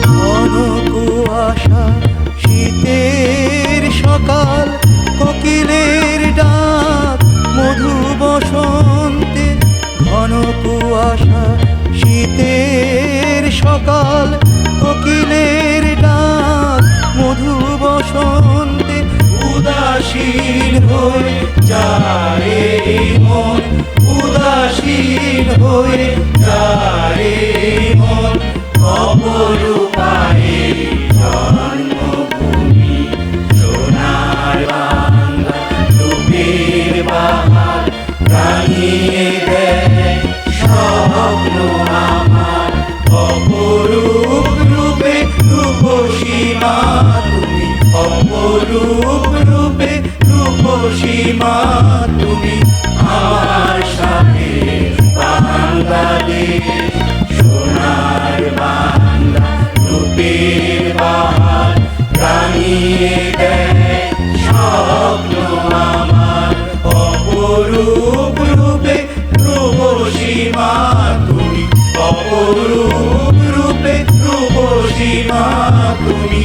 ঘন কুয়াশা শীতের সকাল, কোকিলের ডাক মধু বসন্তে। ঘন কুয়াশা শীতের সকাল, কোকিলের ডাক মধু বসন্তে। উদাসীন হয়ে যায় এই মন, উদাসীন হয়ে যায় এই মন। অপরূপায় জন্মভূমি সোনার বাংলা, রূপের বাহার রাঙিয়ে দেয় স্বপ্ন আমার। অপরূপ রূপে রূপসী মা তুমি, অপরূপ রূপে রূপসী মা তুমি। আমার সাথে বাংলাদেশ সোনার বাংলা, রূপের বাহার রাঙিয়ে দেয় স্বপ্ন আমার। অপরূপ রূপে রূপসী মা তুমি, অপরূপ রূপে রূপসী মা তুমি।